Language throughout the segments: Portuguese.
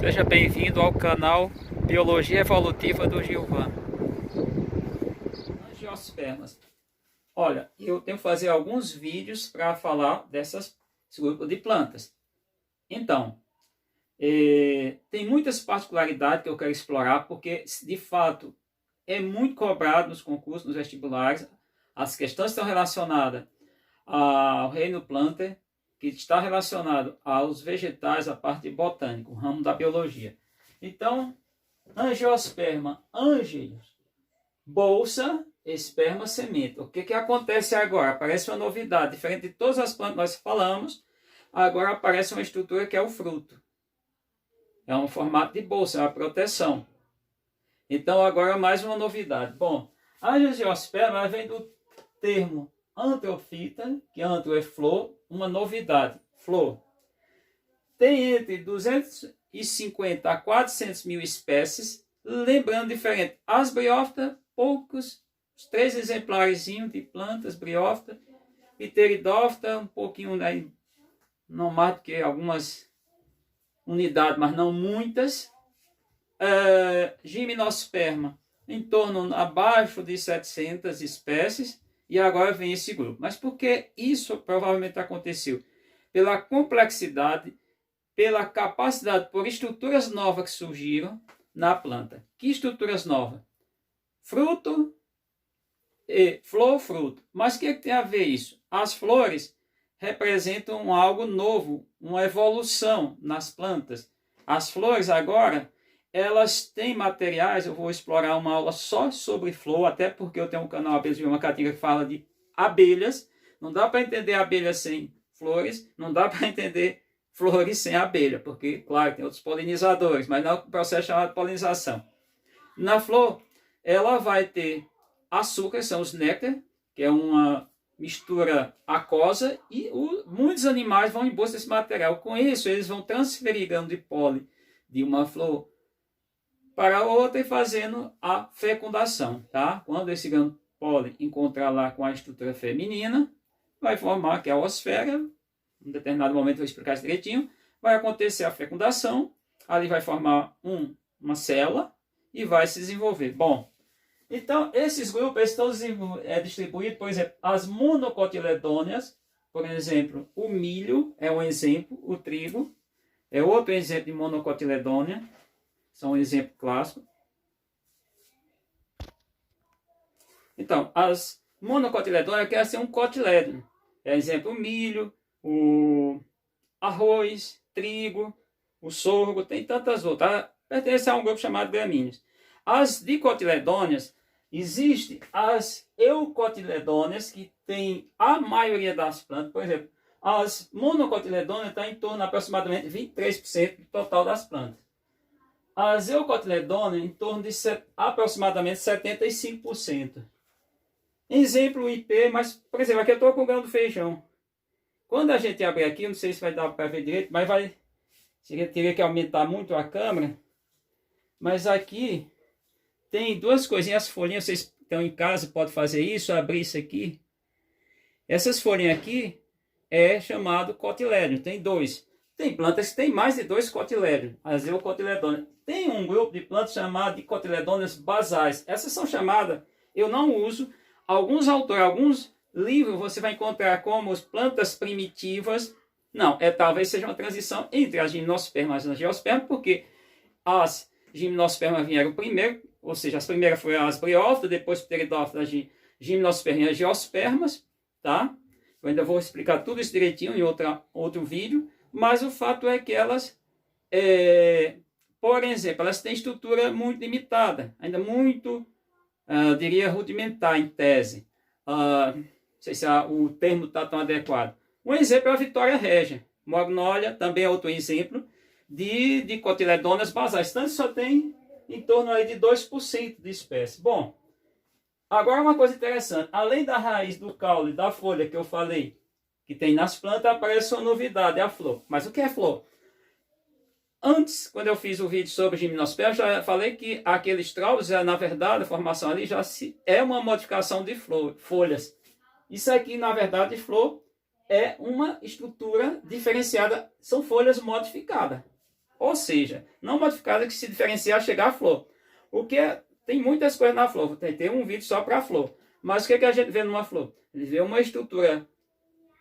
Seja bem-vindo ao canal Biologia Evolutiva do Gilvan. Angiospermas. Olha, eu tenho que fazer alguns vídeos para falar desse grupo de plantas. Então, tem muitas particularidades que eu quero explorar, porque, de fato, é muito cobrado nos concursos, nos vestibulares, as questões estão relacionadas ao reino plantae, que está relacionado aos vegetais, a parte botânica, o ramo da biologia. Então, angiosperma, ângelos, bolsa, esperma, semente. O que acontece agora? Aparece uma novidade, diferente de todas as plantas que nós falamos, agora aparece uma estrutura que é o fruto. É um formato de bolsa, é uma proteção. Então, agora mais uma novidade. Bom, a angiosperma vem do termo antrofita, que antro é flor, uma novidade, flor. Tem entre 250 a 400 mil espécies, lembrando diferente, as briófitas, poucos, os 3 exemplares de plantas briófitas, pteridófita, um pouquinho, não mais do que algumas unidades, mas não muitas. Gimnosperma, em torno abaixo de 700 espécies, e agora vem esse grupo. Mas por que isso provavelmente aconteceu? Pela complexidade, pela capacidade, por estruturas novas que surgiram na planta. Que estruturas novas? Fruto e flor, fruto. Mas o que tem a ver isso? As flores representam algo novo, uma evolução nas plantas. As flores agora, elas têm materiais, eu vou explorar uma aula só sobre flor, até porque eu tenho um canal Abelhas de uma Caatinga que fala de abelhas. Não dá para entender abelhas sem flores, não dá para entender flores sem abelha, porque, claro, tem outros polinizadores, mas não é um processo chamado polinização. Na flor, ela vai ter açúcar, são os néctar, que é uma mistura aquosa, e muitos animais vão em busca desse material. Com isso, eles vão transferir grão de pólen de uma flor para outra e fazendo a fecundação, tá? Quando esse grão de pólen encontrar lá com a estrutura feminina, vai formar, que é a osfera, em um determinado momento eu vou explicar isso direitinho, vai acontecer a fecundação, ali vai formar uma célula e vai se desenvolver. Bom, então esses grupos estão distribuídos, por exemplo, as monocotiledôneas, por exemplo, o milho é um exemplo, o trigo é outro exemplo de monocotiledônea, são um exemplo clássico. Então, as monocotiledôneas querem ser um cotilédone. É exemplo, o milho, o arroz, trigo, o sorgo, tem tantas outras. Pertence a um grupo chamado gramíneos. As dicotiledôneas, existem as eucotiledôneas, que tem a maioria das plantas. Por exemplo, as monocotiledôneas estão em torno de aproximadamente 23% do total das plantas. As eucotiledôneas em torno de aproximadamente 75%. Exemplo, o IP, mas, por exemplo, aqui eu estou com o grão do feijão. Quando a gente abrir aqui, não sei se vai dar para ver direito, mas teria que aumentar muito a câmera. Mas aqui tem duas coisinhas, as folhinhas, vocês estão em casa, podem fazer isso, abrir isso aqui. Essas folhinhas aqui é chamado cotilédone, tem 2. Tem plantas que tem mais de 2 cotilédones, as eucotiledôneas. Tem um grupo de plantas chamado de cotiledôneas basais. Essas são chamadas, eu não uso. Alguns autores, alguns livros você vai encontrar como as plantas primitivas. Não, talvez seja uma transição entre as gimnospermas e as angiospermas, porque as gimnospermas vieram primeiro, ou seja, as primeiras foram as briófitas, depois pteridófitas, gimnospermas e angiospermas, tá? Eu ainda vou explicar tudo isso direitinho em outro vídeo, mas o fato é que elas, por exemplo, elas têm estrutura muito limitada, ainda muito, diria, rudimentar em tese. Não sei se o termo está tão adequado. Um exemplo é a Vitória regia. Magnolia também é outro exemplo de cotiledôneas basais. Tanto só tem em torno aí de 2% de espécie. Bom, agora uma coisa interessante. Além da raiz, do caule, da folha que eu falei, que tem nas plantas, aparece uma novidade, a flor. Mas o que é flor? Antes, quando eu fiz o vídeo sobre gimnosperma, já falei que aqueles trovos, na verdade, a formação ali já é uma modificação de folhas. Isso aqui, na verdade, flor é uma estrutura diferenciada, são folhas modificadas. Ou seja, não modificada que se diferencia a chegar à flor. O que tem muitas coisas na flor, tem um vídeo só para a flor. Mas o que a gente vê numa flor? A gente vê uma estrutura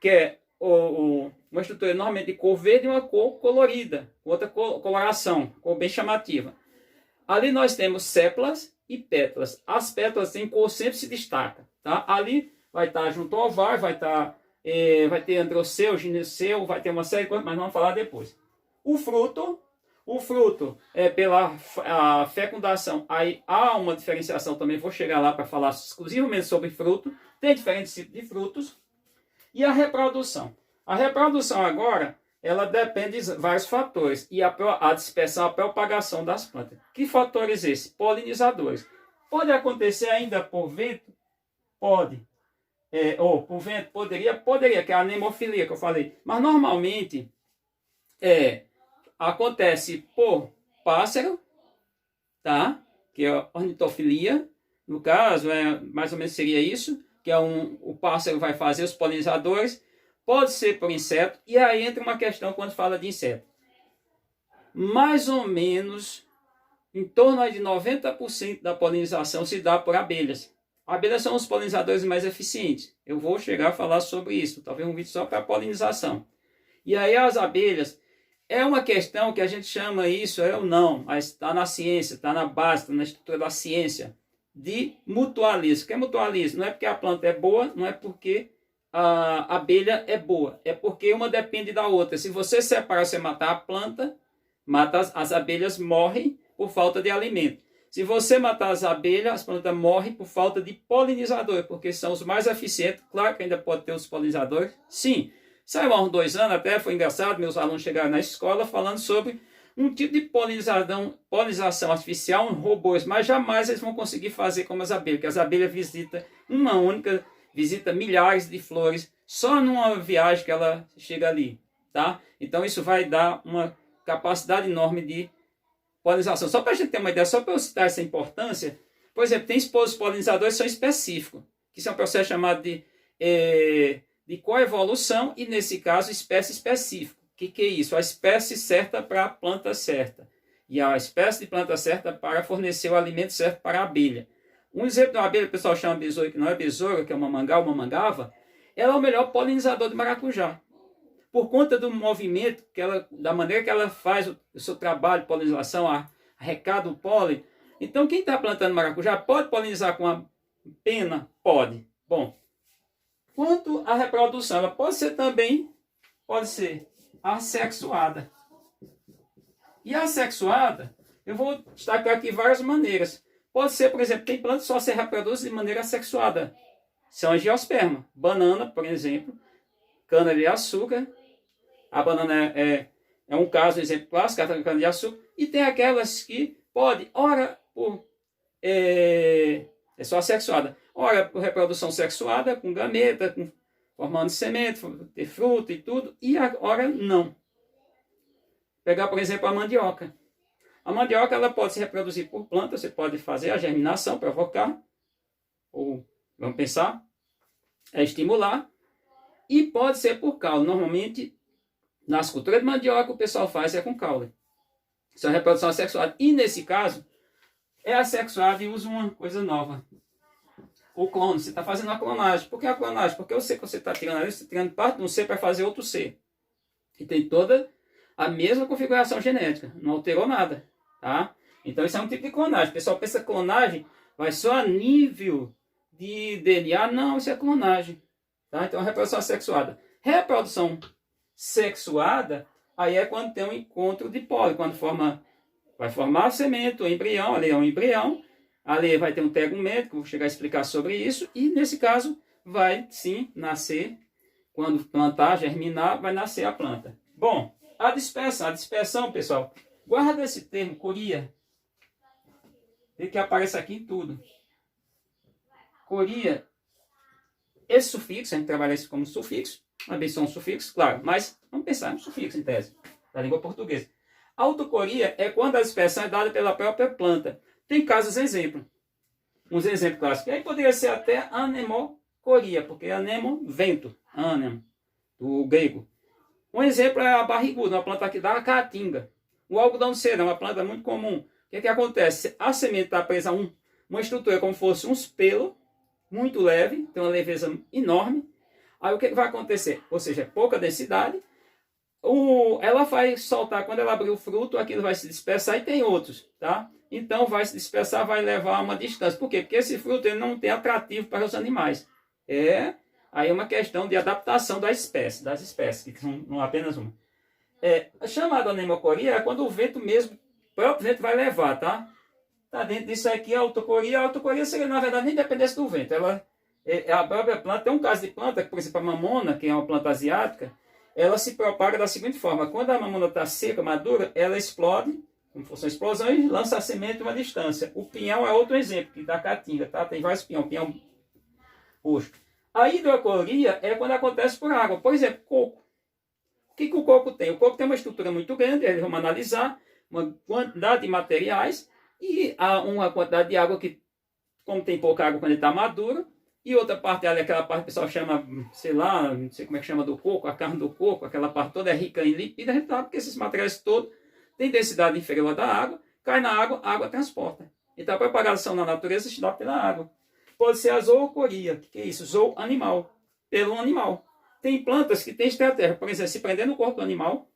que é uma estrutura normalmente de cor verde e uma cor colorida, outra coloração, cor bem chamativa. Ali nós temos sépalas e pétalas. As pétalas têm cor, sempre se destaca. Tá? Ali vai estar junto ao ovário, vai ter androceu, gineceu, vai ter uma série de coisas, mas vamos falar depois. O fruto é pela a fecundação. Aí há uma diferenciação também, vou chegar lá para falar exclusivamente sobre fruto. Tem diferentes tipos de frutos. E a reprodução. A reprodução agora, ela depende de vários fatores. E a dispersão, a propagação das plantas. Que fatores esses? Polinizadores. Pode acontecer ainda por vento? Pode. Ou por vento? Poderia, que é a anemofilia que eu falei. Mas normalmente acontece por pássaro, tá? Que é a ornitofilia. No caso, mais ou menos seria isso. Que é o pássaro vai fazer os polinizadores. Pode ser por inseto. E aí entra uma questão quando fala de inseto. Mais ou menos, em torno de 90% da polinização se dá por abelhas. Abelhas são os polinizadores mais eficientes. Eu vou chegar a falar sobre isso. Talvez um vídeo só para polinização. E aí as abelhas, é uma questão que a gente chama isso, mas está na ciência, está na base, está na estrutura da ciência, de mutualismo. O que é mutualismo? Não é porque a planta é boa, não é porque a abelha é boa. É porque uma depende da outra. Se você separar, você matar a planta, as abelhas morrem por falta de alimento. Se você matar as abelhas, as plantas morrem por falta de polinizador, porque são os mais eficientes. Claro que ainda pode ter os polinizadores, sim. Saiu há uns 2 anos, até foi engraçado, meus alunos chegaram na escola falando sobre um tipo de polinização artificial, robôs, mas jamais eles vão conseguir fazer como as abelhas, porque as abelhas visita milhares de flores, só numa viagem que ela chega ali, tá? Então isso vai dar uma capacidade enorme de polinização. Só para a gente ter uma ideia, só para eu citar essa importância, por exemplo, tem os polinizadores que são específicos, que são um processo chamado de coevolução e, nesse caso, espécie específica. O que é isso? A espécie certa para a planta certa. E a espécie de planta certa para fornecer o alimento certo para a abelha. Um exemplo de uma abelha, o pessoal chama besouro, que não é besouro, que é uma mangava, ela é o melhor polinizador de maracujá. Por conta do movimento, da maneira que ela faz o seu trabalho de polinização, arrecada o pólen. Então, quem está plantando maracujá pode polinizar com a pena? Pode. Bom, quanto à reprodução, ela pode ser assexuada. E a assexuada, eu vou destacar aqui várias maneiras. Pode ser, por exemplo, tem plantas que só se reproduzem de maneira assexuada. São angiosperma. Banana, por exemplo, cana-de-açúcar. A banana é um caso, um exemplo clássico, a cana-de-açúcar. E tem aquelas que pode, é só assexuada. Ora, por reprodução sexuada, com gameta, formando semente, ter fruto e tudo. E agora não. Pegar, por exemplo, a mandioca. A mandioca ela pode se reproduzir por planta, você pode fazer a germinação, provocar, ou, vamos pensar, estimular, e pode ser por caule. Normalmente, nas culturas de mandioca, o pessoal faz com caule. Isso é uma reprodução assexuada. E, nesse caso, é assexuada e usa uma coisa nova. O clone, você está fazendo a clonagem. Por que a clonagem? Porque o ser que você está tirando ali, você está tirando parte de um ser para fazer outro ser. E tem toda a mesma configuração genética, não alterou nada. Tá? Então isso é um tipo de clonagem. O pessoal pensa que clonagem vai só a nível de DNA. Não, isso é clonagem. Tá? Então a reprodução assexuada. Reprodução sexuada, aí é quando tem um encontro de pólen, quando vai formar a semente, o embrião, ali é um embrião, ali vai ter um tegumento, vou chegar a explicar sobre isso, e nesse caso vai sim nascer, quando plantar, germinar, vai nascer a planta. Bom, a dispersão, pessoal, guarda esse termo, coria, vê que aparece aqui em tudo. Coria, esse sufixo, a gente trabalha isso como sufixo, também são sufixos, claro, mas vamos pensar em sufixo em tese, da língua portuguesa. Autocoria é quando a dispersão é dada pela própria planta. Tem casos exemplo. Uns exemplos clássicos. E aí poderia ser até anemocoria, porque anemo, vento, anemo, do grego. Um exemplo é a barriguda, uma planta que dá a caatinga. O algodão do serão, uma planta muito comum. O que é que acontece? A semente está presa a uma estrutura como se fosse uns pelos, muito leve, tem uma leveza enorme. Aí o que vai acontecer? Ou seja, pouca densidade. Ela vai soltar, quando ela abrir o fruto, aquilo vai se dispersar e tem outros, tá? Então vai se dispersar, vai levar a uma distância. Por quê? Porque esse fruto ele não tem atrativo para os animais. Aí é uma questão de adaptação das espécies, que são não apenas uma. A chamada anemocoria é quando o vento mesmo, o próprio vento vai levar, tá? Tá dentro disso aqui a autocoria. A autocoria seria, na verdade, nem dependesse do vento. A própria planta, tem um caso de planta, por exemplo, a mamona, que é uma planta asiática, ela se propaga da seguinte forma: quando a mamona está seca, madura, ela explode, como fosse uma explosão, e lança a semente a uma distância. O pinhão é outro exemplo, que da caatinga, tá? Tem vários pinhão roxo. A hidrocoria é quando acontece por água. Por exemplo, coco. O que o coco tem? O coco tem uma estrutura muito grande, vamos analisar uma quantidade de materiais e uma quantidade de água que, como tem pouca água quando ele está maduro, e outra parte ali, aquela parte que o pessoal chama, sei lá, não sei como é que chama do coco, a carne do coco, aquela parte toda é rica em lípidos, a gente sabe que esses materiais todos têm densidade inferior da água, cai na água, a água transporta. Então a propagação na natureza se dá pela água. Pode ser a zoocoria, que é isso? Zoo animal, pelo animal. Tem plantas que têm estratégia, por exemplo, se prender no corpo do animal,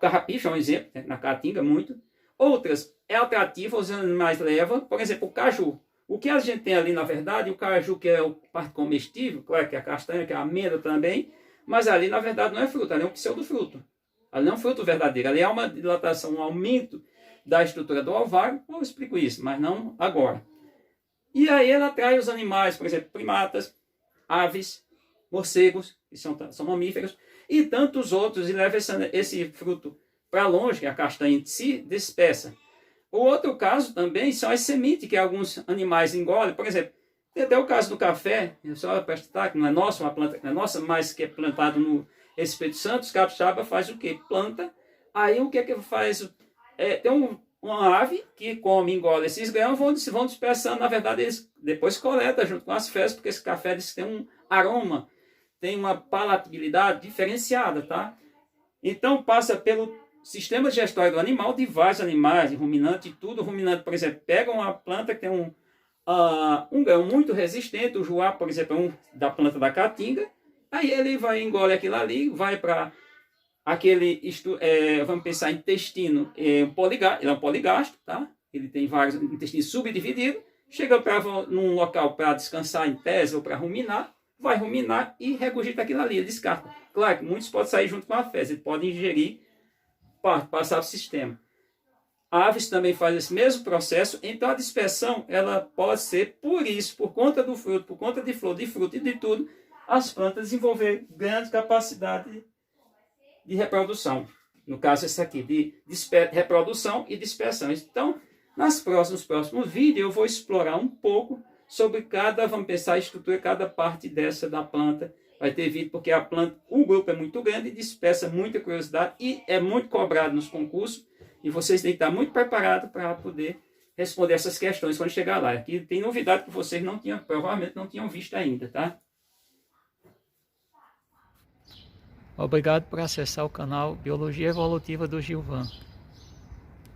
carrapicho é um exemplo, né? Na caatinga muito. Outras é atrativa, os animais levam, por exemplo, o caju. O que a gente tem ali, na verdade, o caju, que é a parte comestível, claro que é a castanha, que é a amêndoa também, mas ali, na verdade, não é fruto, ali é um pseudofruto. Ali não é um fruto verdadeiro, ali é uma dilatação, um aumento da estrutura do ovário. Eu explico isso, mas não agora. E aí ela atrai os animais, por exemplo, primatas, aves, morcegos, que são mamíferos, e tantos outros, e leva esse fruto para longe, que a castanha se dispersa. O outro caso também são as sementes que alguns animais engolem. Por exemplo, tem até o caso do café, só para prestar que não é nossa, uma planta que não é nossa, mas que é plantado no Espírito Santo. Os capixaba faz o quê? Planta. Aí o que é que faz? Tem uma ave que come, engole esses grãos, vão dispersando. Na verdade, eles depois coletam junto com as fezes, porque esse café diz que tem um aroma, tem uma palatabilidade diferenciada, tá? Então passa pelo sistema digestório do animal, de vários animais, ruminante e tudo. O ruminante, por exemplo, pega uma planta que tem um grão muito resistente, o juá, por exemplo, da planta da caatinga, aí ele engole aquilo ali, vai para aquele, vamos pensar, intestino, ele é um poligastro, tá? Ele tem vários intestinos subdivididos, chega num local para descansar em tese ou para ruminar, vai ruminar e regurgita aquilo ali, ele descarta. Claro que muitos podem sair junto com a fezes, ele pode ingerir, passar para o sistema. Aves também fazem esse mesmo processo, então a dispersão ela pode ser por isso, por conta do fruto, por conta de flor, de fruto e de tudo, as plantas desenvolver grande capacidade de reprodução. No caso esse aqui, de reprodução e dispersão. Então, nos próximos vídeos eu vou explorar um pouco sobre vamos pensar a estrutura, cada parte dessa da planta. Vai ter vídeo porque a planta, o grupo é muito grande, dispersa muita curiosidade e é muito cobrado nos concursos. E vocês têm que estar muito preparados para poder responder essas questões quando chegar lá. Aqui tem novidade que vocês provavelmente não tinham visto ainda, tá? Obrigado por acessar o canal Biologia Evolutiva do Gilvan.